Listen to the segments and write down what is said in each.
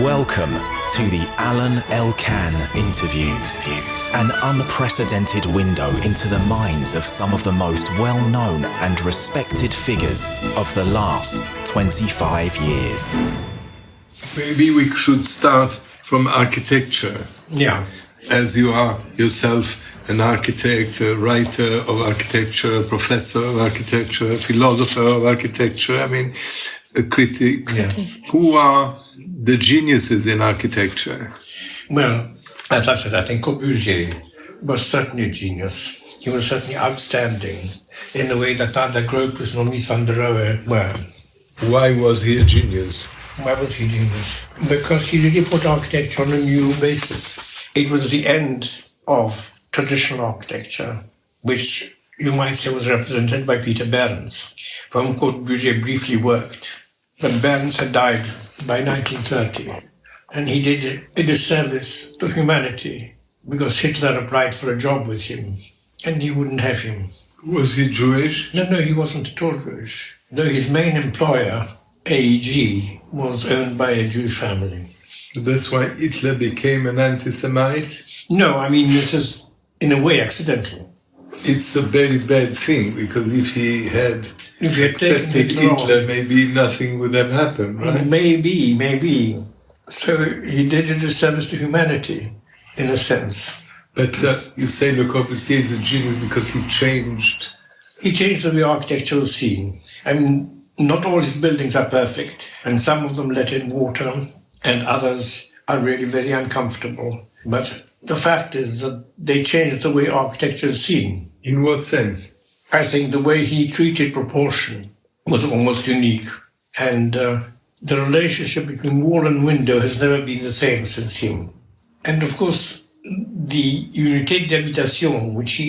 Welcome to the Alain Elkann interviews, an unprecedented window into the minds of some of the most well-known and respected figures of the last 25 years. Maybe we should start from architecture. Yeah. As you are yourself an architect, a writer of architecture, a professor of architecture, a philosopher of architecture, a critic. Yeah. Who are the geniuses in architecture? Well, as I said, I think Corbusier was certainly a genius. He was certainly outstanding in the way that neither Gropius nor Mies van der Rohe were. Why was he a genius? Why was he a genius? Because he really put architecture on a new basis. It was the end of traditional architecture, which you might say was represented by Peter Behrens, for whom Corbusier briefly worked. But Behrens had died by 1930, and he did a disservice to humanity because Hitler applied for a job with him, and he wouldn't have him. Was he Jewish? No, he wasn't at all Jewish. Though his main employer, AEG, was owned by a Jewish family. That's why Hitler became an anti-Semite? No, this is in a way accidental. It's a very bad thing, because if he had accepted Hitler, maybe nothing would have happened, right? Maybe. So he did a disservice to humanity, in a sense. But you say Le Corbusier is a genius because he changed. He changed the way architecture was seen. Not all his buildings are perfect, and some of them let in water, and others are really very uncomfortable. But the fact is that they changed the way architecture is seen. In what sense? I think the way he treated proportion was almost unique. And the relationship between wall and window has never been the same since him. And of course, the unité d'habitation, which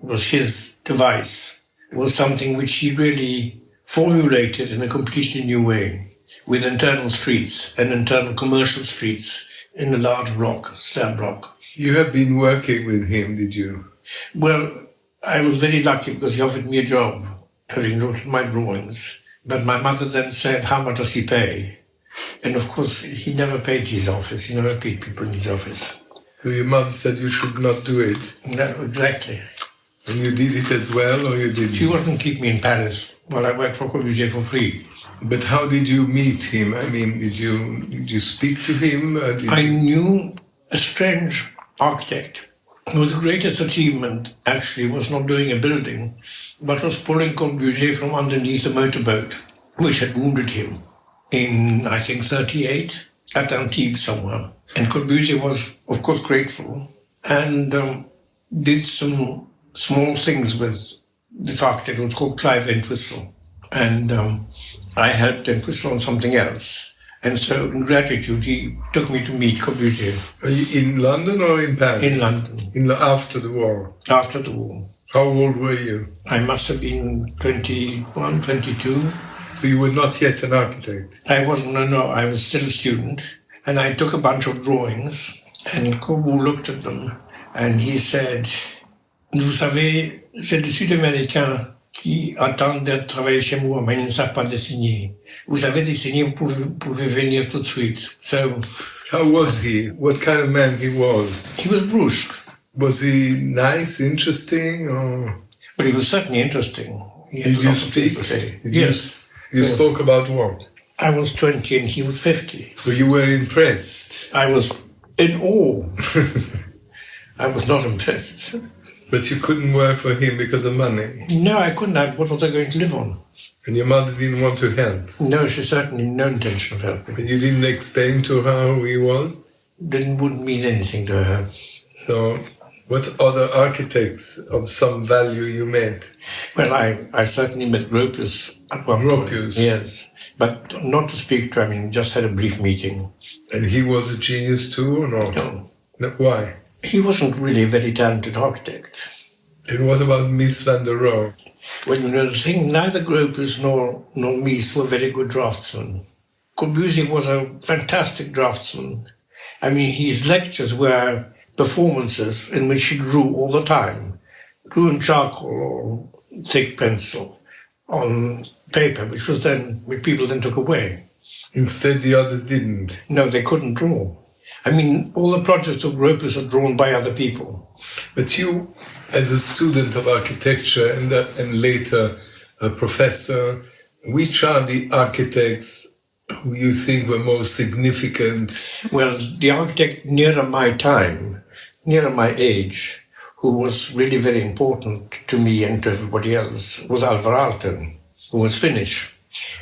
was his device, was something which he really formulated in a completely new way, with internal streets and internal commercial streets in a large slab block. You have been working with him, did you? Well, I was very lucky because he offered me a job, having looked at my drawings. But my mother then said, how much does he pay? And of course, he never paid his office. He never paid people in his office. So your mother said you should not do it? No, exactly. And you did it as well, or you didn't? She wouldn't keep me in Paris while I worked for Corbusier for free. But how did you meet him? Did you speak to him? I knew a strange architect whose greatest achievement actually was not doing a building, but was pulling Corbusier from underneath a motorboat, which had wounded him in, I think, 1938, at Antibes somewhere. And Corbusier was, of course, grateful and did some small things with this architect who was called Clive Entwistle. And I helped Entwistle on something else. And so, in gratitude, he took me to meet Corbusier. Are you in London or in Paris? In London. After the war? After the war. How old were you? I must have been 21, 22. So you were not yet an architect? I wasn't, no, I was still a student. And I took a bunch of drawings, and Corbu looked at them, and he said, vous savez, j'ai des Sud-Américains qui attendent de travailler chez moi, mais ils ne savent pas dessiner. Vous savez dessiner, vous pouvez venir tout de suite. So, how was he? What kind of man he was? He was brusque. Was he nice, interesting, or? But he was certainly interesting. He had Did you speak? To say. Yes. You spoke about what? I was 20 and he was 50. So you were impressed? I was in awe. I was not impressed. But you couldn't work for him because of money? No, I couldn't. What was I going to live on? And your mother didn't want to help? No, she certainly had no intention of helping. And you didn't explain to her who he was? Wouldn't mean anything to her. So, what other architects of some value you met? Well, I certainly met Gropius at one point. Gropius? Yes, but not to speak to him, just had a brief meeting. And he was a genius too, or not? No. Why? He wasn't really a very talented architect. And what about Mies van der Rohe? Well, the thing, neither Gropius nor Mies were very good draftsmen. Corbusier was a fantastic draftsman. His lectures were performances in which he drew all the time. Drew in charcoal or thick pencil on paper, which people then took away. Instead, the others didn't. No, they couldn't draw. I mean, all the projects of Gropius are drawn by other people. But you, as a student of architecture and later a professor, which are the architects who you think were most significant? Well, the architect nearer my time, nearer my age, who was really very important to me and to everybody else, was Alvarado, who was Finnish.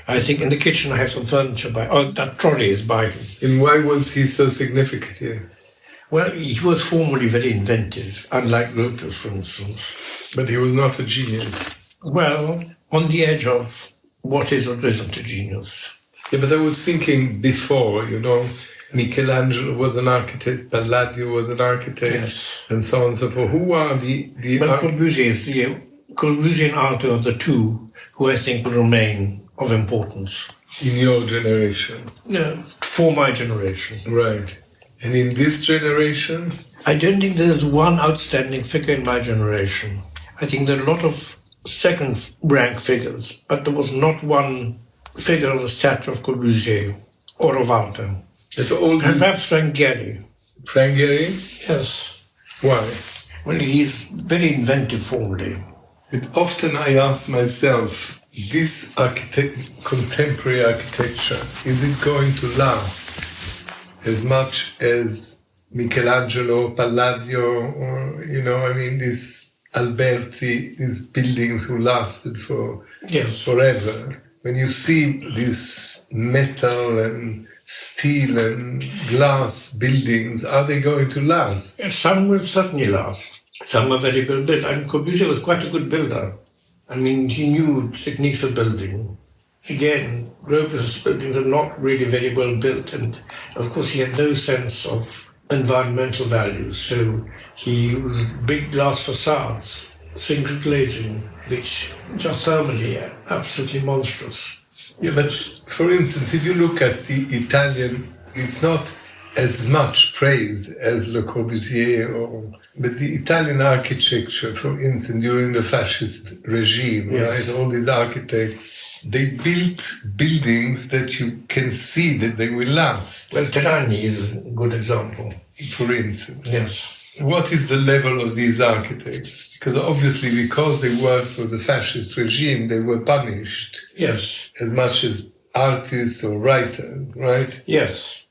I think in the kitchen I have some furniture that trolley is by him. And why was he so significant here? Well, he was formally very inventive, unlike Gropius, for instance. But he was not a genius. Well, on the edge of what is or isn't a genius. Yeah, but I was thinking before, Michelangelo was an architect, Palladio was an architect, yes, and so on and so forth. Who are the But Corbusier is the Corbusier and Arto are the two who I think will remain of importance. In your generation? No, for my generation. Right. And in this generation? I don't think there's one outstanding figure in my generation. I think there are a lot of second-rank figures, but there was not one figure of the stature of Corbusier or of Arto. Perhaps Frank Gehry. Frank Gehry? Yes. Why? Well, he's very inventive formally. But often I ask myself, this contemporary architecture, is it going to last as much as Michelangelo, Palladio, or, these Alberti, these buildings who lasted for forever? When you see this metal and steel and glass buildings, are they going to last? Some will certainly last. Some are very well built. And Corbusier was quite a good builder. I mean, he knew techniques of building. Again, Gropius's buildings are not really very well built, and of course he had no sense of environmental values, so he used big glass facades, single glazing, which just thermally are absolutely monstrous. Yeah, but for instance, if you look at the Italian, it's not as much praised as Le Corbusier, but the Italian architecture, for instance, during the fascist regime, right? All these architects, they built buildings that you can see that they will last. Well, Terrani is a good example. For instance. Yes. What is the level of these architects? Because obviously, because they worked for the fascist regime, they were punished. Yes. As much as artists or writers, right? Yes.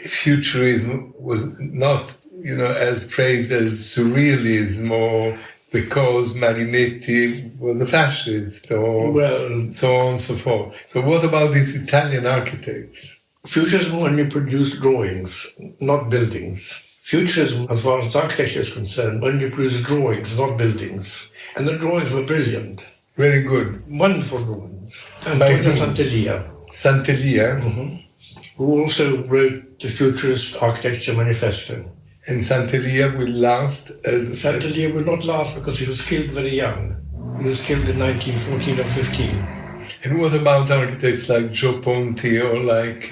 Futurism was not, as praised as surrealism, or because Marinetti was a fascist, or so on and so forth. So what about these Italian architects? Futurism only produced drawings, not buildings. Futurism, as far as architecture is concerned, only produced drawings, not buildings. And the drawings were brilliant. Very good. Wonderful drawings. Antonio Sant'Elia. Sant'Elia? Mm-hmm. Who also wrote the Futurist Architecture Manifesto. And Sant'Elia will last as... Sant'Elia will not last because he was killed very young. He was killed in 1914 or 15. And what about architects like Gio Ponti or like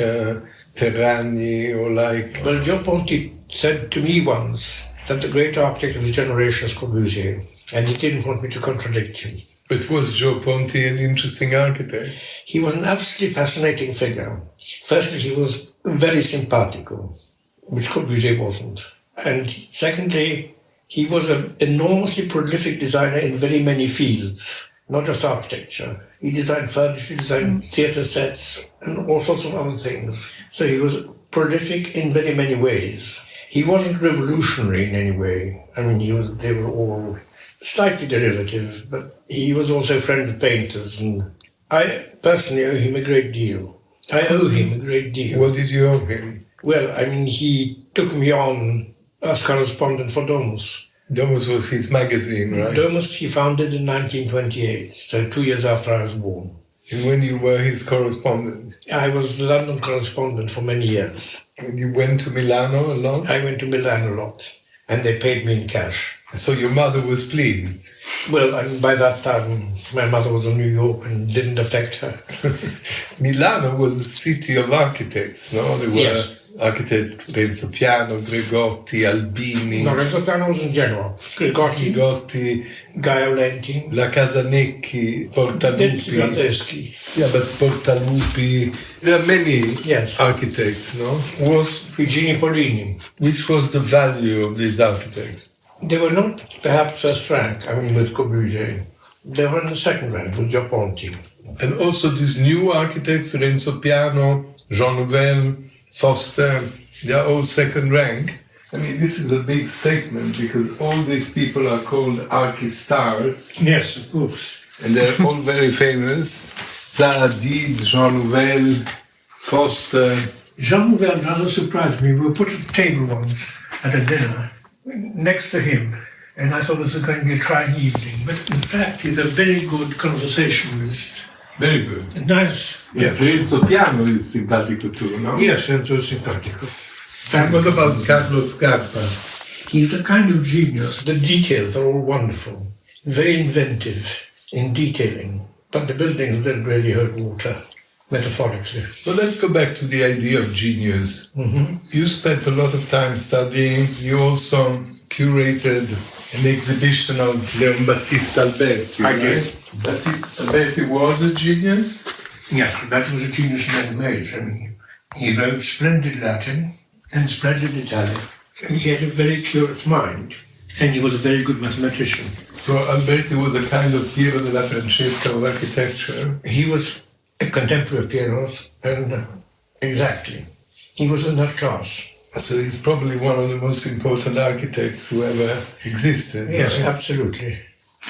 Terrani or like... Well, Gio Ponti said to me once that the great architect of his generation is Corbusier, and he didn't want me to contradict him. But was Gio Ponti an interesting architect? He was an absolutely fascinating figure. Firstly, he was very simpatico, which Corbusier wasn't. And secondly, he was an enormously prolific designer in very many fields, not just architecture. He designed furniture, he designed theatre sets, and all sorts of other things. So he was prolific in very many ways. He wasn't revolutionary in any way. I mean, they were all slightly derivative, but he was also a friend of painters, and I personally owe him a great deal. I owe him a great deal. What did you owe him? Well, I mean, he took me on as correspondent for Domus. Domus was his magazine, right? Domus he founded in 1928, so 2 years after I was born. And when you were his correspondent? I was the London correspondent for many years. And you went to Milano a lot? I went to Milan a lot, and they paid me in cash. So your mother was pleased? Well, and by that time, my mother was in New York and didn't affect her. Milano was a city of architects, no? There were architect Renzo Piano, Gregotti, Albini. No, Renzo Piano was in Genoa. Gregotti, Gaio Lenti. La Casanecchi, Portalupi. Yeah, but Portalupi. There are many architects, no? Was Virginia Pollini. Which was the value of these architects? They were not perhaps first rank, with Corbusier. They were in the second rank with Giaponti. And also these new architects, Renzo Piano, Jean Nouvel, Foster, they are all second rank. I mean, this is a big statement because all these people are called archistars. Yes, of course. And they're all very famous. Zaha Hadid, Jean Nouvel, Foster. Jean Nouvel rather surprised me. We were put at a table once at a dinner next to him. And I thought this was going to be a trying evening. But in fact, he's a very good conversationalist. Very good. Nice. Yes. Renzo Piano is simpatico too, no? Yes, Renzo is simpatico. And what about Carlo Scarpa? He's a kind of genius. The details are all wonderful. Very inventive in detailing. But the buildings didn't really hold water, metaphorically. So let's go back to the idea of genius. Mm-hmm. You spent a lot of time studying. You also curated an exhibition of Leon Battista Alberti. I did. Battista Alberti was a genius? Yes, that was a genius in many ways. I mean, he wrote splendid Latin and splendid Italian. And he had a very curious mind. And he was a very good mathematician. So Alberti was a kind of Piero della Francesca of architecture? He was a contemporary of Piero's, and exactly. He was in that class. So he's probably one of the most important architects who ever existed. Yes, right? Absolutely.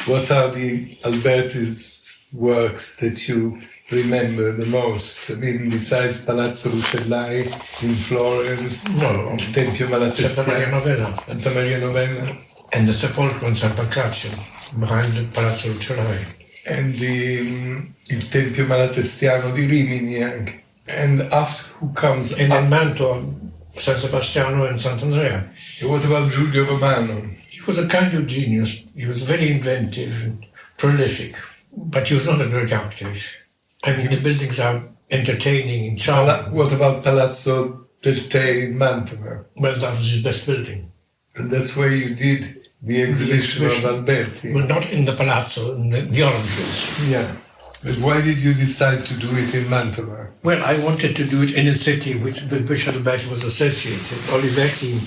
What are the Alberti's works that you remember the most? I mean, besides Palazzo Lucellai in Florence, no, Tempio Malatestiano, Santa Maria Novella. Santa Maria Novella, and the sepulchre in San Pancrazio, behind the Palazzo Lucellai. And il Tempio Malatestiano di Rimini anche. And after who comes and in Mantua, San Sebastiano and Sant'Andrea. And what about Giulio Romano? He was a kind of genius. He was very inventive and prolific, but he was not a great architect. I mean, the buildings are entertaining and charming. What about Palazzo del Te in Mantova? Well, that was his best building. And that's where you did the exhibition of Alberti? Well, not in the Palazzo, in the oranges. Yeah. But why did you decide to do it in Mantova? Well, I wanted to do it in a city with which Alberti was associated. Olivetti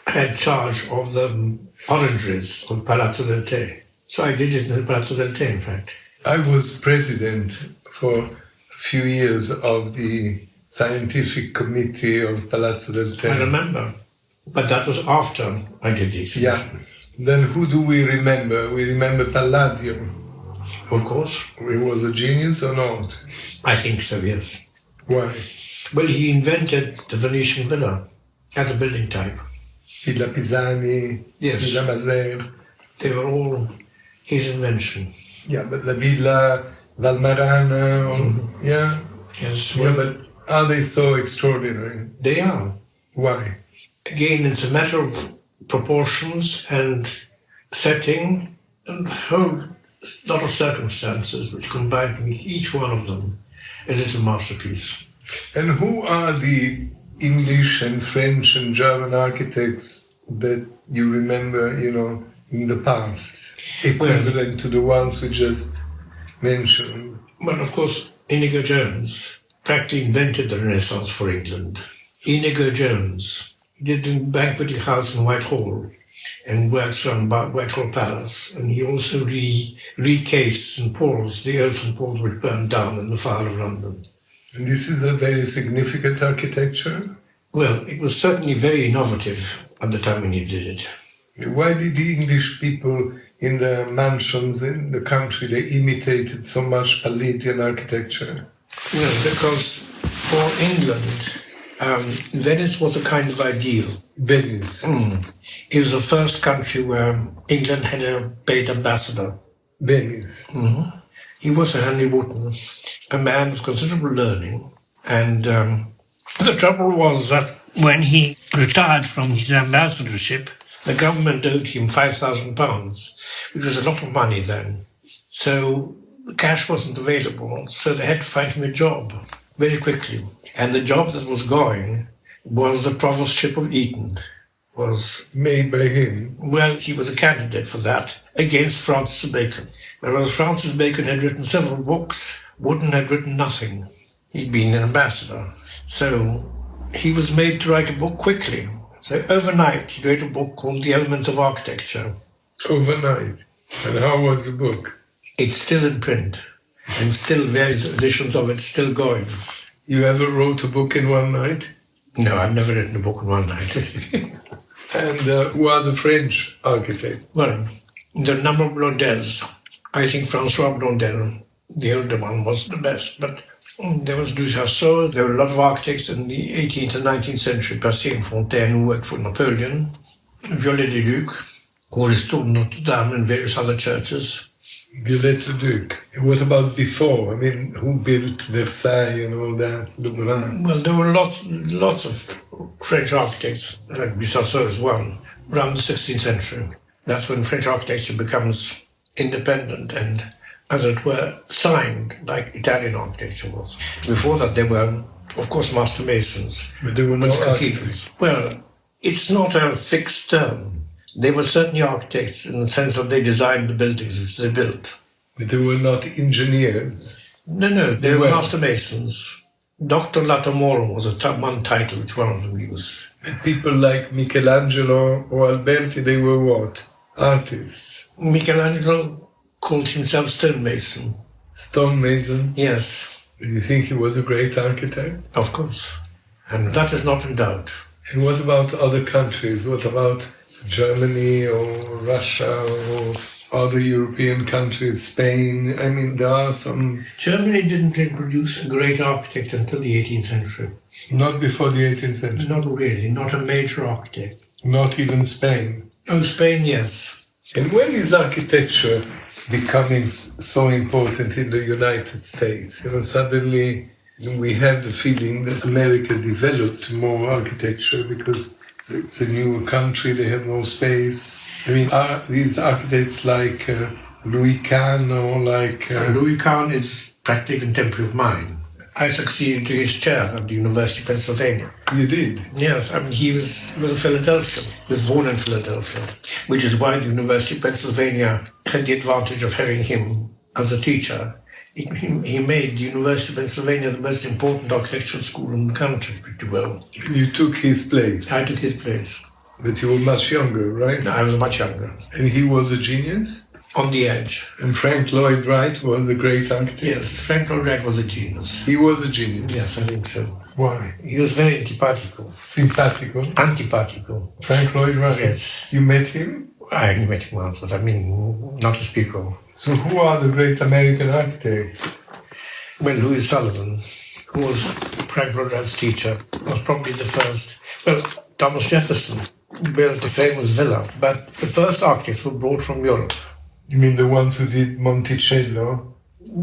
had charge of the orangeries of Palazzo del Te. So I did it in the Palazzo del Te, in fact. I was president for a few years of the scientific committee of Palazzo del Te. I remember. But that was after I did this. Yeah. Then who do we remember? We remember Palladio. Of course. He was a genius or not? I think so, yes. Why? Well, he invented the Venetian villa as a building type. Villa Pisani, yes. Villa Maser. They were all his invention. Yeah, but the Villa Valmarana, yeah? Yes. Yeah, but are they so extraordinary? They are. Why? Again, it's a matter of proportions and setting and a whole lot of circumstances which combine to make each one of them a little masterpiece. And who are the English and French and German architects that you remember, in the past, equivalent to the ones we just mentioned? Well, of course, Inigo Jones practically invented the Renaissance for England. Inigo Jones did a banqueting house in Whitehall and works around Whitehall Palace, and he also recased St. Paul's, the old St. Paul's which burned down in the fire of London. And this is a very significant architecture? Well, it was certainly very innovative at the time when he did it. Why did the English people in the mansions in the country, they imitated so much Palladian architecture? Well, because for England, Venice was a kind of ideal. Venice? It was the first country where England had a paid ambassador. Venice? Mm-hmm. He was a Henry Wotton, a man of considerable learning. And the trouble was that when he retired from his ambassadorship, the government owed him £5,000, which was a lot of money then. So the cash wasn't available, so they had to find him a job very quickly. And the job that was going was the provostship of Eton. Was made by him. Well, he was a candidate for that against Francis Bacon. Whereas Francis Bacon had written several books, Wotton had written nothing. He'd been an ambassador. So he was made to write a book quickly. So overnight he wrote a book called The Elements of Architecture. Overnight? And how was the book? It's still in print, and still various editions of it still going. You ever wrote a book in one night? No, I've never written a book in one night. And who are the French architects? Well, the number of Blondels. I think François Blondel, the older one, was the best. But there was Duchasseau. There were a lot of architects in the 18th and 19th century, Percier and Fontaine, who worked for Napoleon, Viollet-le-Duc, who restored Notre Dame and various other churches. Viollet-le-Duc. What about before? I mean, who built Versailles and all that? Lebrun? Well, there were lots of French architects, like Duchasseau as well, around the 16th century. That's when French architecture becomes independent and, as it were, signed, like Italian architecture was. Before that, there were, of course, master masons. But there were no cathedrals. Well, it's not a fixed term. They were certainly architects in the sense that they designed the buildings which they built. But they were not engineers. No, they were master masons. Dr. Latomoro was one title which one of them used. And people like Michelangelo or Alberti, they were what? Artists. Michelangelo called himself stonemason. Stonemason? Yes. Do you think he was a great architect? Of course. And that is not in doubt. And what about other countries? What about Germany or Russia or other European countries, Spain? I mean, there are some... Germany didn't introduce a great architect until the 18th century. Not before the 18th century? Not really, not a major architect. Not even Spain? Oh, Spain, yes. And when is architecture becoming so important in the United States? You know, suddenly we have the feeling that America developed more architecture because it's a new country, they have more space. I mean, are these architects like Louis Kahn or like... Louis Kahn is practically contemporary of mine. I succeeded to his chair at the University of Pennsylvania. You did? Yes, I mean, he was Philadelphia. He was born in Philadelphia, which is why the University of Pennsylvania had the advantage of having him as a teacher. He made the University of Pennsylvania the most important architectural school in the country, pretty well. You took his place? I took his place. But you were much younger, right? No, I was much younger. And he was a genius? On the edge. And Frank Lloyd Wright was a great architect? Yes, Frank Lloyd Wright was a genius. He was a genius? Yes, I think so. Why? He was very antipatical. Simpatico? Antipatical. Frank Lloyd Wright? Yes. You met him? I only met him once, but I mean, not to speak of. So who are the great American architects? Well, Louis Sullivan, who was Frank Lloyd Wright's teacher, was probably the first. Well, Thomas Jefferson built the famous villa, but the first architects were brought from Europe. You mean the ones who did Monticello?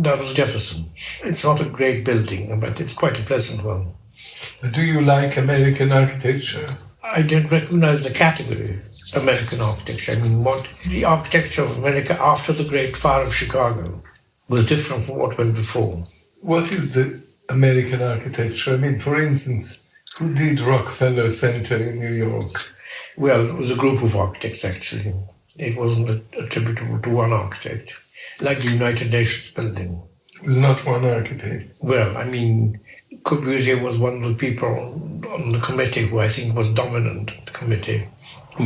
That was Jefferson. It's not a great building, but it's quite a pleasant one. Do you like American architecture? I don't recognize the category American architecture. I mean, what the architecture of America after the Great Fire of Chicago was different from what went before. What is the American architecture? I mean, for instance, who did Rockefeller Center in New York? Well, it was a group of architects, actually. It wasn't attributable to one architect, like the United Nations building. It was not one architect? Well, I mean, Corbusier was one of the people on the committee who I think was dominant in the committee.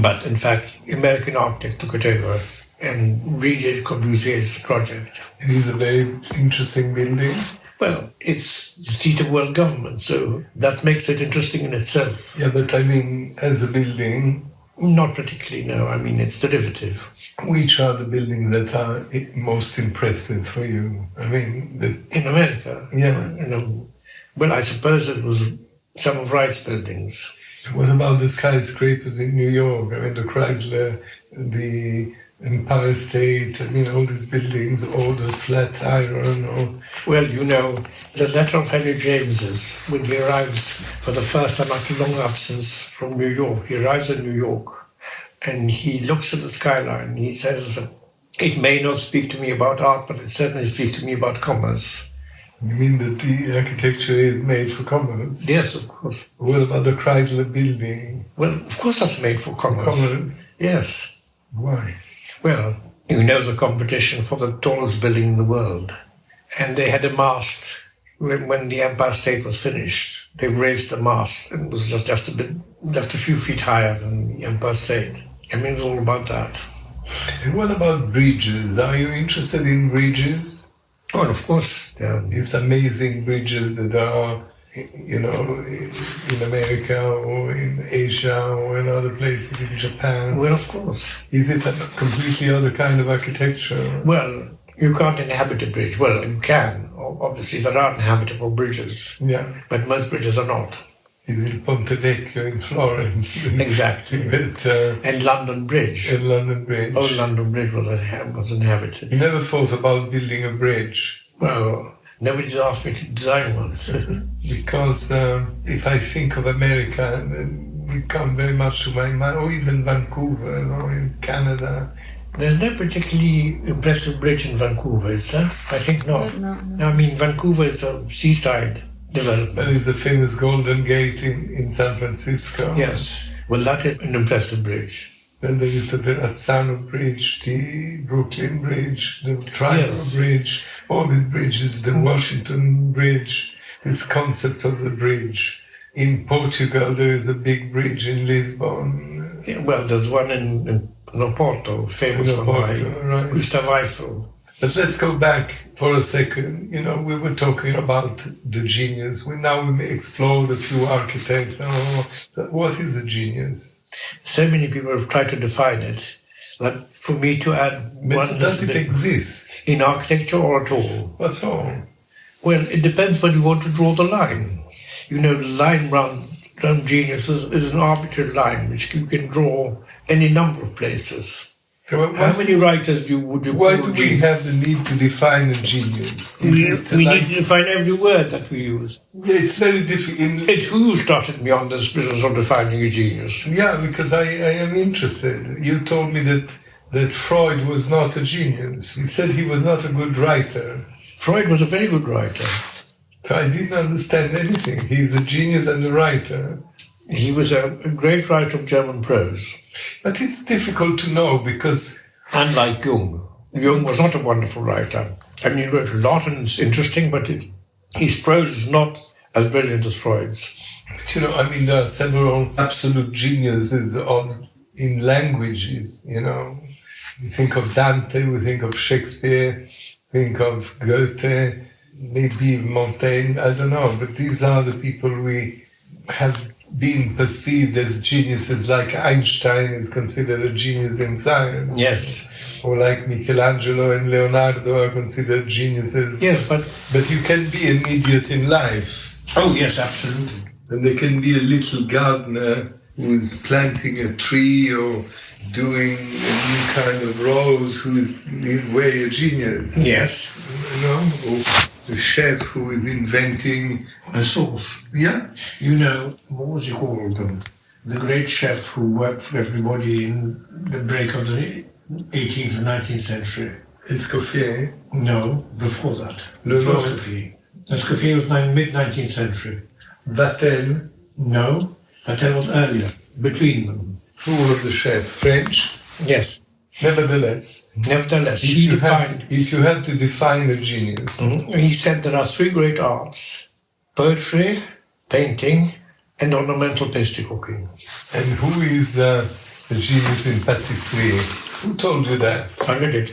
But in fact, the American architect took it over and redid Corbusier's project. It is a very interesting building. Well, it's the seat of world government, so that makes it interesting in itself. Yeah, but I mean, as a building... Not particularly, no. I mean, it's derivative. Which are the buildings that are most impressive for you? I mean... In America? Yeah. Well, I suppose it was some of Wright's buildings. What about the skyscrapers in New York? I mean, the Chrysler, the Empire State, I mean, all these buildings, or the Flatiron, or... Well, the letter of Henry James's, when he arrives for the first time after long absence from New York, he arrives in New York, and he looks at the skyline, he says, "It may not speak to me about art, but it certainly speaks to me about commerce." You mean that the architecture is made for commerce? Yes, of course. What about the Chrysler building? Well, of course that's made for commerce. Commerce? Yes. Why? Well, you know the competition for the tallest building in the world. And they had a mast. When the Empire State was finished, they raised the mast and it was just a few feet higher than the Empire State. I mean, it's all about that. And what about bridges? Are you interested in bridges? Well, of course. These amazing bridges that are, you know, in America or in Asia or in other places, in Japan. Well, of course. Is it a completely other kind of architecture? Well, you can't inhabit a bridge. Well, you can. Obviously, there are inhabitable bridges. Yeah. But most bridges are not. Is it Ponte Vecchio in Florence? Exactly. And London Bridge. And London Bridge. Oh, London Bridge was inhabited. You never thought about building a bridge? Well, nobody's asked me to design one. Because if I think of America, you come very much to my mind, or even Vancouver, or in Canada. There's no particularly impressive bridge in Vancouver, is there? I think not. No. I mean, Vancouver is a seaside development. There is the famous Golden Gate in San Francisco. Yes. Well, that is an impressive bridge. Then there is the Verrazzano Bridge, the Brooklyn Bridge, the Triangle Bridge, all these bridges, the Washington Bridge, this concept of the bridge. In Portugal, there is a big bridge in Lisbon. Yeah, well, there's one in Porto, famous one by Gustav Eiffel. But let's go back for a second. You know, we were talking about the genius. We may explore a few architects. So what is a genius? So many people have tried to define it that for me to add one... Does it exist? In architecture or at all? At all? Well, it depends when you want to draw the line. You know, the line round genius is an arbitrary line which you can draw any number of places. How many writers would you Why do we have the need to define a genius? We need to define every word that we use. Yeah, it's very difficult. It's who started me on this business of defining a genius. Yeah, because I am interested. You told me that Freud was not a genius. He said he was not a good writer. Freud was a very good writer. So I didn't understand anything. He's a genius and a writer. He was a great writer of German prose. But it's difficult to know because... Unlike Jung was not a wonderful writer. I mean, he wrote a lot and it's interesting, but his prose is not as brilliant as Freud's. You know, I mean, there are several absolute geniuses in languages, you know. We think of Dante, we think of Shakespeare, think of Goethe, maybe Montaigne, I don't know. But these are the people we have been perceived as geniuses, like Einstein is considered a genius in science. Yes. Or like Michelangelo and Leonardo are considered geniuses. Yes, but you can be an idiot in life. Oh, yes, absolutely. And there can be a little gardener who's planting a tree or doing a new kind of rose who is in his way a genius. Yes. You know? Or the chef who is inventing a sauce. Yeah. You know, what was he called? The great chef who worked for everybody in the break of the 18th and 19th century. Escoffier? No, before that. Escoffier. Escoffier was mid-19th century. Vatel? No, Vatel was earlier, between them. Who was the chef? French? Yes. Nevertheless, if you had to define a genius, he said there are three great arts: poetry, painting, and ornamental pastry cooking. And who is the genius in patisserie? Who told you that? I read it.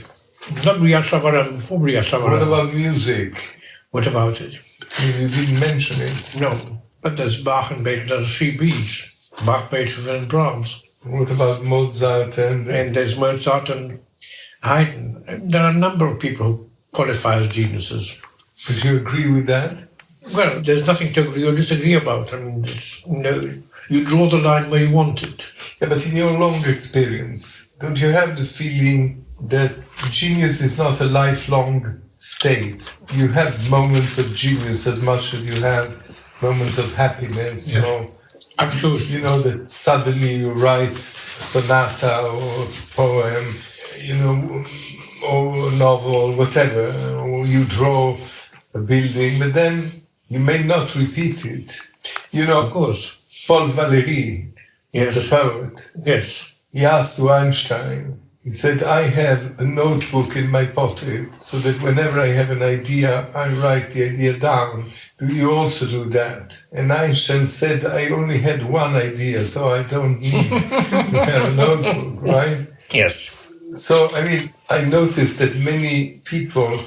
Not Brillat Savarin, for Brillat Savarin. What about music? What about it? You didn't mention it. No, but there's Bach and Beethoven, there's three Bs. Bach, Beethoven, and Brahms. What about Mozart and there's Mozart and Haydn. There are a number of people who qualify as geniuses. But you agree with that? Well, there's nothing to agree or disagree about. I mean, you draw the line where you want it. Yeah, but in your long experience, don't you have the feeling that genius is not a lifelong state? You have moments of genius as much as you have moments of happiness. Yes. So, absolutely. You know, that suddenly you write a sonata or a poem, you know, or a novel, whatever, or you draw a building, but then you may not repeat it. You know, Of course. Paul Valéry, Yes. the poet, Yes. he asked to Einstein, he said, I have a notebook in my pocket so that whenever I have an idea, I write the idea down. Do you also do that? And Einstein said, I only had one idea, so I don't need to have a notebook, right? Yes. So, I mean, I noticed that many people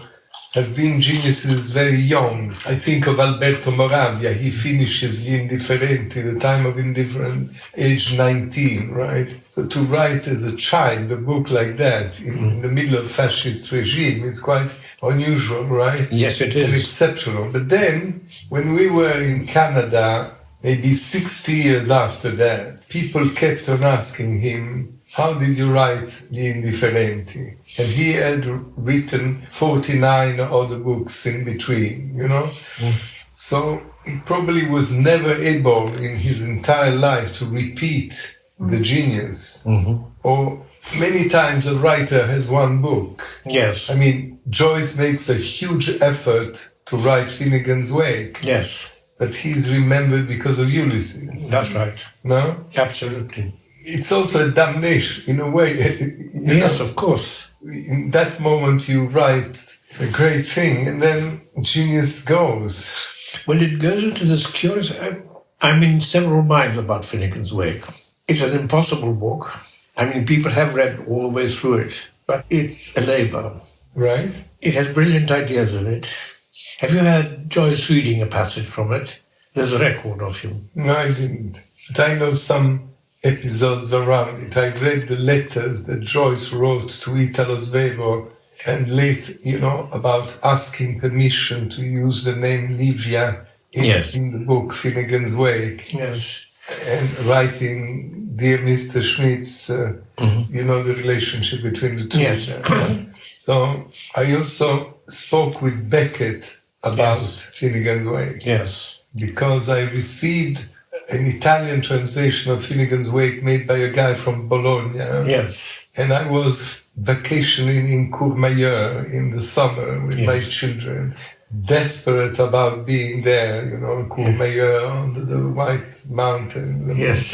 have been geniuses very young. I think of Alberto Moravia. He finishes Gli Indifferenti, The Time of Indifference, age 19, right? So to write as a child a book like that in the middle of fascist regime is quite unusual, right? Yes, it And is. exceptional. But then, when we were in Canada, maybe 60 years after that, people kept on asking him, how did you write Gli Indifferenti? And he had written 49 other books in between, you know? So he probably was never able in his entire life to repeat the genius. Or many times a writer has one book. Yes. I mean, Joyce makes a huge effort to write Finnegan's Wake, Yes. but he's remembered because of Ulysses, That's right. no? Absolutely. It's also a damnation, in a way. You Yes, know, of course. in that moment you write a great thing and then genius goes. Well, it goes into this curious... I'm in several minds about Finnegan's Wake. It's an impossible book. I mean, people have read all the way through it, but it's a labor. Right? It has brilliant ideas in it. Have you heard Joyce reading a passage from it? There's a record of him. No, I didn't. But I know some episodes around it. I read the letters that Joyce wrote to Italo Svevo and late, you know, about asking permission to use the name Livia in the book Finnegan's Wake. Yes. And writing Dear Mr. Schmitz, you know, the relationship between the two Yes. of them. So I also spoke with Beckett about Finnegan's Wake. Yes. Because I received an Italian translation of Finnegan's Wake made by a guy from Bologna. Yes. And I was vacationing in Courmayeur in the summer with my children, desperate about being there, you know, Courmayeur under the White Mountain. Yes.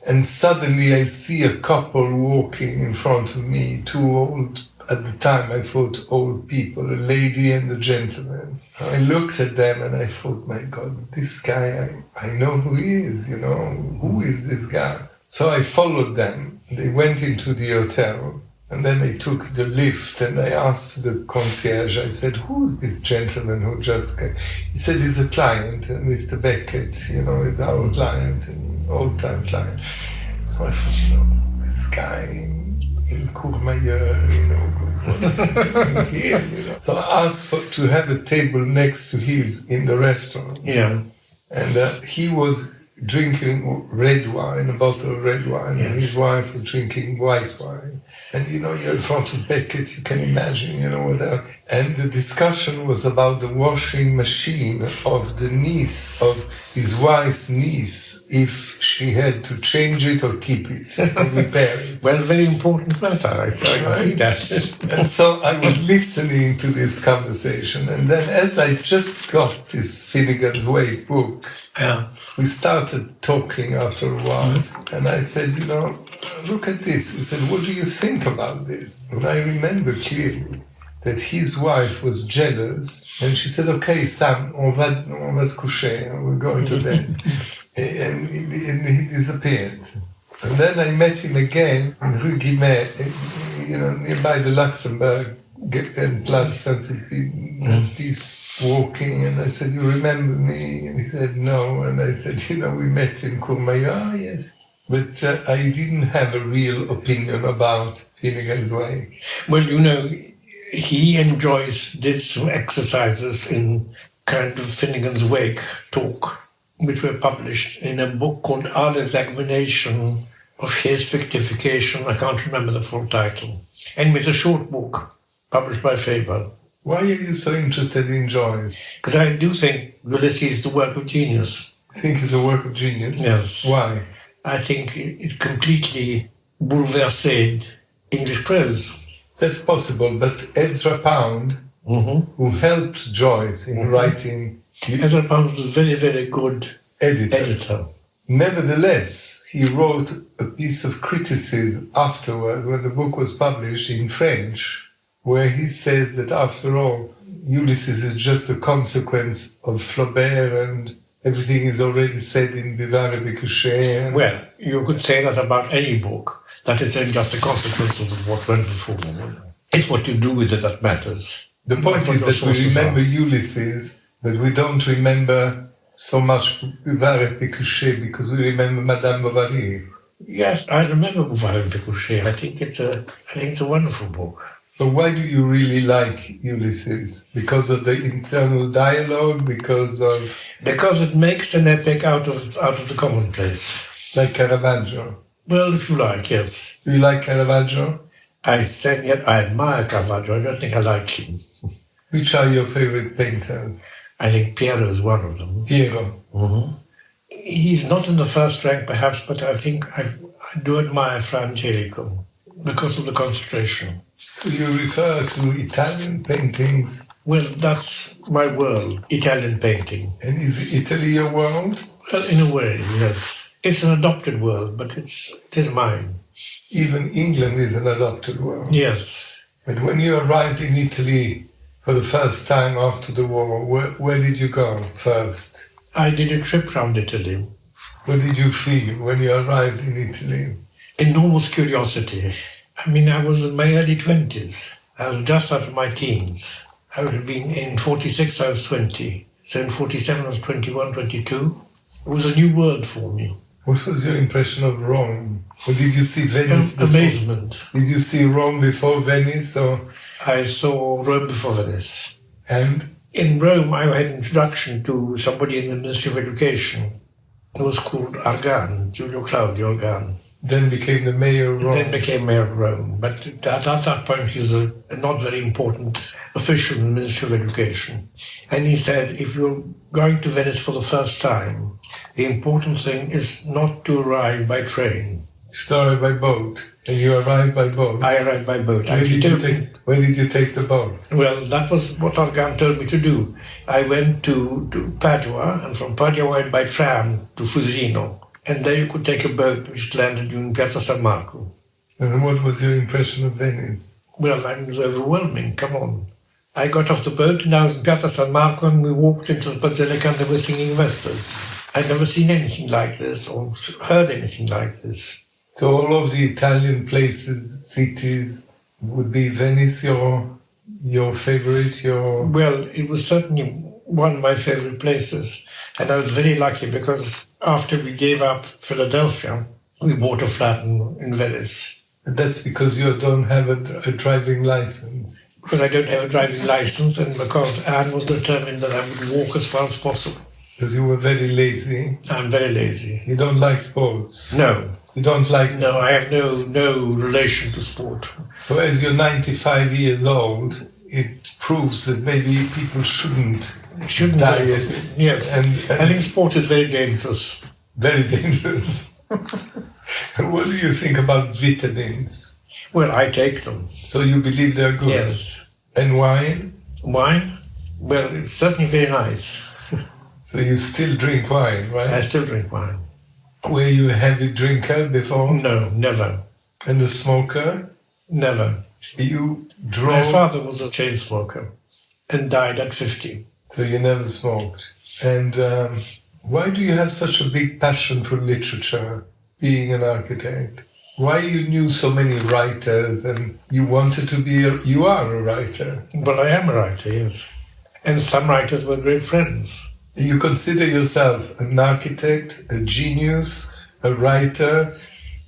And suddenly I see a couple walking in front of me, two old, at the time I thought old people, a lady and a gentleman. I looked at them and I thought, my God, this guy, I know who he is, you know, who is this guy? So I followed them. They went into the hotel and then they took the lift and I asked the concierge, I said, who's this gentleman who just came? He said, he's a client, Mr. Beckett, you know, he's our client, an old-time client. So I thought, you know, this guy in Courmayeur, you know, what is he doing here, you know? So I asked to have a table next to his in the restaurant. Yeah. And he was drinking red wine, a bottle of red wine, and his wife was drinking white wine. And, you know, you're in front of Beckett, you can imagine, you know, whatever. And the discussion was about the washing machine of the niece, of his wife's niece, if she had to change it or keep it or repair it. Well, very important matter, I see that. And so I was listening to this conversation. And then as I just got this Finnegan's Wake book, we started talking after a while. And I said, you know, look at this. He said, what do you think about this? And I remember clearly that his wife was jealous. And she said, okay, Sam, on va se coucher. We're going to bed. And he disappeared. And then I met him again in Rue Guimet, you know, nearby the Luxembourg and Place Saint-Sulpice, walking. And I said, you remember me? And he said, no. And I said, you know, we met in Courmayeur. Ah, yes. But I didn't have a real opinion about Finnegan's Wake. Well, you know, he and Joyce did some exercises in kind of Finnegan's Wake talk, which were published in a book called Art Examination of His Fictification. I can't remember the full title. And it's a short book published by Faber. Why are you so interested in Joyce? Because I do think Ulysses is the work of genius. You think it's a work of genius? Yes. Why? I think it completely bouleversed English prose. That's possible, but Ezra Pound who helped Joyce in writing. Ezra Pound was a very, very good editor. Nevertheless, he wrote a piece of criticism afterwards when the book was published in French, where he says that after all, Ulysses is just a consequence of Flaubert and everything is already said in Vivare Pécuchet. Well, you could say that about any book, that it's just a consequence of what went before. It's what you do with it that matters. The point is that we remember Ulysses, but we don't remember so much Vivare Pécuchet because we remember Madame Bovary. Yes, I remember Vivare Pécuchet. I think it's a wonderful book. But why do you really like Ulysses? Because of the internal dialogue? Because it makes an epic out of the commonplace. Like Caravaggio? Well, if you like, yes. Do you like Caravaggio? I said yet I admire Caravaggio. I don't think I like him. Which are your favorite painters? I think Piero is one of them. Piero? Mm-hmm. He's not in the first rank, perhaps, but I think I do admire Fra Angelico because of the concentration. Do you refer to Italian paintings? Well, that's my world, Italian painting. And is Italy your world? Well, in a way, yes. It's an adopted world, but it is mine. Even England is an adopted world. Yes. But when you arrived in Italy for the first time after the war, where did you go first? I did a trip around Italy. What did you feel when you arrived in Italy? Enormous curiosity. I mean, I was in my early 20s. I was just out of my teens. I would have been in 46, I was 20. So in 47, I was 21, 22. It was a new world for me. What was your impression of Rome? Or did you see Venice before? Amazement. Did you see Rome before Venice? Or? I saw Rome before Venice. And? In Rome, I had an introduction to somebody in the Ministry of Education. It was called Argan, Giulio Claudio Argan. Then became the mayor of Rome. Then became mayor of Rome. But at that point, he was a not very important official in the Ministry of Education. And he said, if you're going to Venice for the first time, the important thing is not to arrive by train. You should arrive by boat. And you arrived by boat? I arrived by boat. Where did you take the boat? Well, that was what Argan told me to do. I went to Padua, and from Padua I went by tram to Fusino. And there you could take a boat which landed you in Piazza San Marco. And what was your impression of Venice? Well, it was overwhelming, come on. I got off the boat and I was in Piazza San Marco and we walked into the Basilica and they were singing Vespers. I'd never seen anything like this or heard anything like this. So all of the Italian places, cities, would be Venice your favorite? Well, it was certainly one of my favorite places. And I was very lucky because after we gave up Philadelphia, we bought a flat in Venice. And that's because you don't have a driving license? Because I don't have a driving license and because Anne was determined that I would walk as far as possible. Because you were very lazy? I'm very lazy. You don't like sports? No. You don't like... No, I have no relation to sport. So as you're 95 years old, it proves that maybe people shouldn't diet. Yes, and I think sport is very dangerous. Very dangerous. And what do you think about vitamins? Well, I take them. So you believe they're good? Yes. And wine? Wine? Well, it's certainly very nice. So you still drink wine, right? I still drink wine. Were you a heavy drinker before? No, never. And a smoker? Never. You drove? My father was a chain smoker and died at 50. So you never smoked. And why do you have such a big passion for literature, being an architect? Why you knew so many writers and you wanted to be you are a writer? Well, I am a writer, yes. And some writers were great friends. You consider yourself an architect, a genius, a writer,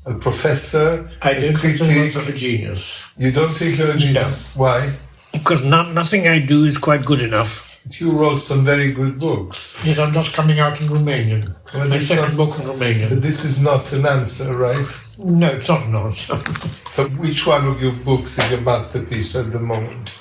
a professor, I don't consider myself a genius. You don't think you're a genius? No. Why? Because nothing I do is quite good enough. But you wrote some very good books. Yes, I'm just coming out in Romanian. Well, my second book in Romanian. But this is not an answer, right? No, it's not an answer. So which one of your books is your masterpiece at the moment?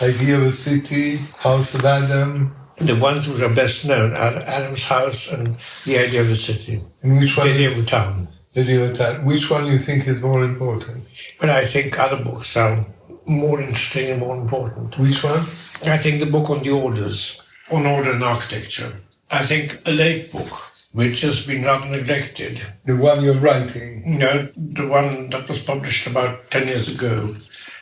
Idea of a City, House of Adam? The ones which are best known are Adam's House and The Idea of a City. And which one? The Idea of a Town. The Idea of a Town. Which one do you think is more important? But I think other books are more interesting and more important. Which one? I think the book on the orders, on order and architecture. I think a late book, which has been rather neglected. The one you're writing? No, the one that was published about 10 years ago,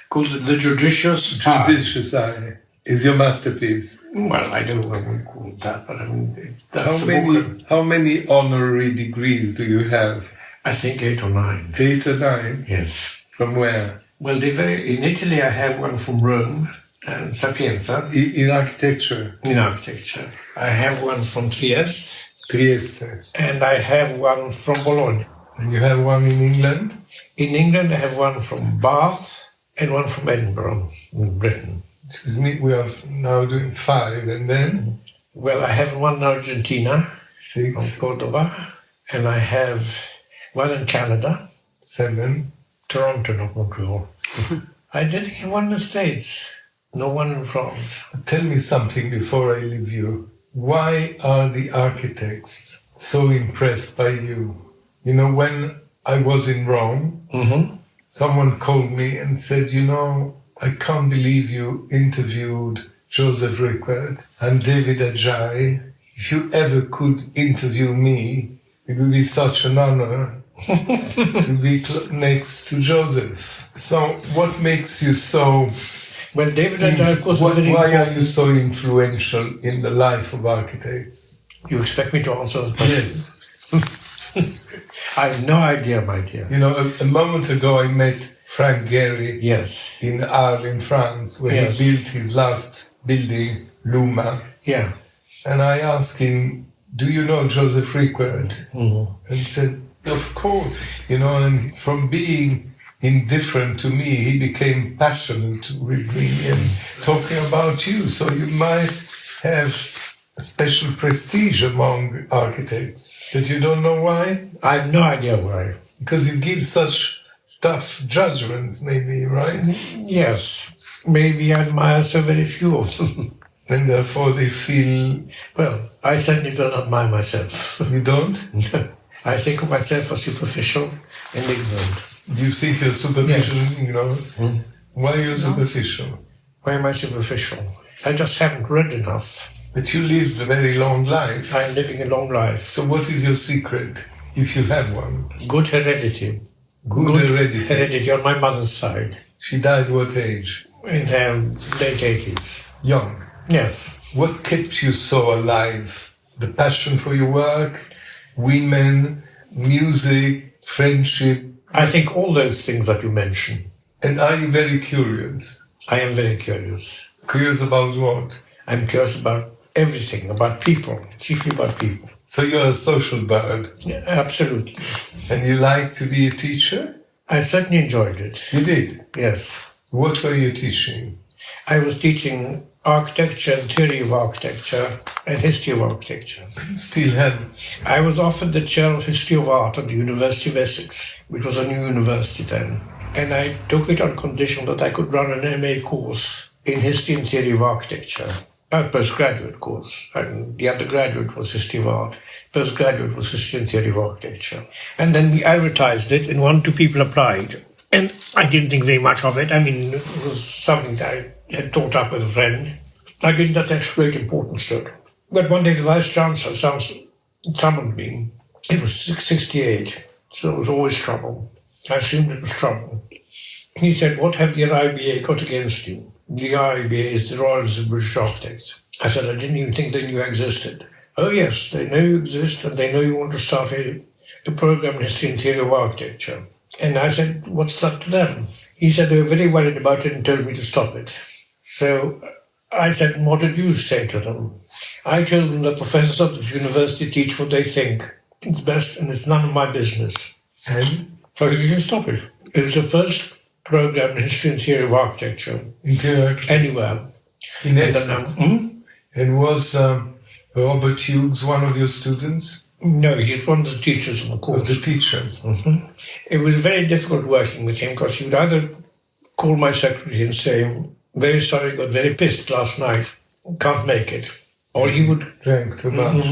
called The Judicious Eye. Judicious Eye is your masterpiece. Well, I don't know what we call that, but I mean, that's the book. How many honorary degrees do you have? I think 8 or 9. 8 or 9? Yes. From where? Well, in Italy I have one from Rome and Sapienza. In architecture? In architecture. I have one from Trieste. Trieste. And I have one from Bologna. And you have one in England? In England I have one from Bath and one from Edinburgh, in Britain. Excuse me, we are now doing 5, and then? Well, I have one in Argentina, 6. from Cordova, and I have one in Canada. 7. Toronto, not Montreal. I didn't have one in the States, no one in France. Tell me something before I leave you. Why are the architects so impressed by you? You know, when I was in Rome, someone called me and said, you know, I can't believe you interviewed Joseph Rykwert and David Adjaye. If you ever could interview me, it would be such an honor to be next to Joseph. So what makes you so... Well, David Adjaye was very Why important. are you so influential in the life of architects? You expect me to answer those questions? Yes. I have no idea, my dear. You know, a moment ago I met Frank Gehry Yes. in Arles, in France, where Yes. he built his last building, Luma. Yeah. And I asked him, do you know Joseph Rykwert? And he said, of course. You know, and from being indifferent to me, he became passionate with me and talking about you. So you might have a special prestige among architects, but you don't know why? I have no idea why. Because you give such tough judgments, maybe, right? Yes. Maybe I admire so very few of them. And therefore they feel... Well, I certainly don't admire myself. You don't? No. I think of myself as superficial and ignorant. You think you're superficial, you know? Why are you superficial? Why am I superficial? I just haven't read enough. But you lived a very long life. I'm living a long life. So what is your secret, if you have one? Good heredity. Good heredity. Heredity on my mother's side. She died what age? In her late 80s. Young. Yes. What kept you so alive? The passion for your work, women, music, friendship? I think all those things that you mentioned. And are you very curious? I am very curious. Curious about what? I'm curious about everything, about people, chiefly about people. So you're a social bird? Yeah, absolutely. And you like to be a teacher? I certainly enjoyed it. You did? Yes. What were you teaching? I was teaching architecture and theory of architecture and history of architecture. Still have? I was offered the chair of history of art at the University of Essex, which was a new university then. And I took it on condition that I could run an MA course in history and theory of architecture, a postgraduate course. And the undergraduate was history of art, postgraduate was history and theory of architecture. And then we advertised it, and 1 or 2 people applied. And I didn't think very much of it. I mean, it was something that I had thought up with a friend. I didn't attach great importance to it. But one day the Vice-Chancellor summoned me. It was 68, so it was always trouble. I assumed it was trouble. He said, what have the RIBA got against you? The RIBA is the Royal Institute of British Architects. I said, I didn't even think they knew I existed. Oh yes, they know you exist and they know you want to start a program in history and theory of architecture. And I said, what's that to them? He said they were very worried about it and told me to stop it. So I said, what did you say to them? I told them the professors of this university teach what they think. It's best and it's none of my business. And? So he didn't stop it. It was the first program in history and theory of architecture. Anywhere. In Essex? And was Robert Hughes one of your students? No, he's one of the teachers of the course. Of the teachers? It was very difficult working with him because he would either call my secretary and say, very sorry, got very pissed last night, can't make it. Or he would... Drank too much.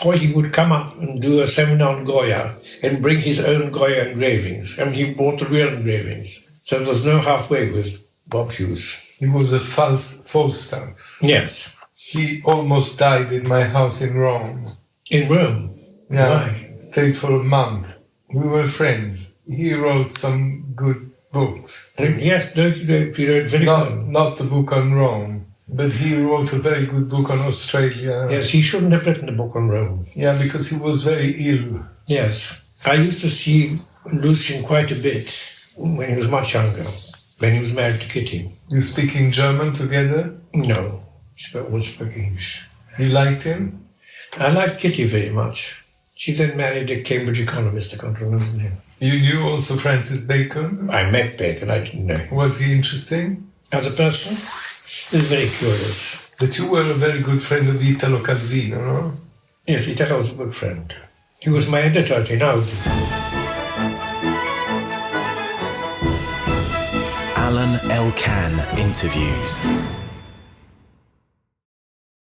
Or he would come up and do a seminar on Goya and bring his own Goya engravings. I mean, he bought the real engravings. So there was no halfway with Bob Hughes. He was a Falstaff. Yes. He almost died in my house in Rome. In Rome? Yeah, Why? stayed for a month. We were friends. He wrote some good books. Yes, he wrote very good. Not the book on Rome, but he wrote a very good book on Australia. Yes, he shouldn't have written a book on Rome. Yeah, because he was very ill. Yes. I used to see Lucian quite a bit when he was much younger, when he was married to Kitty. You speaking German together? No, he was spoke English. You liked him? I liked Kitty very much. She then married a Cambridge economist, I can't remember his name. You knew also Francis Bacon? I met Bacon, I didn't know him. Was he interesting? As a person, he was very curious. But you were a very good friend of Italo Calvino, no? Yes, Italo was a good friend. He was my editor at Einaudi. Alain Elkann interviews.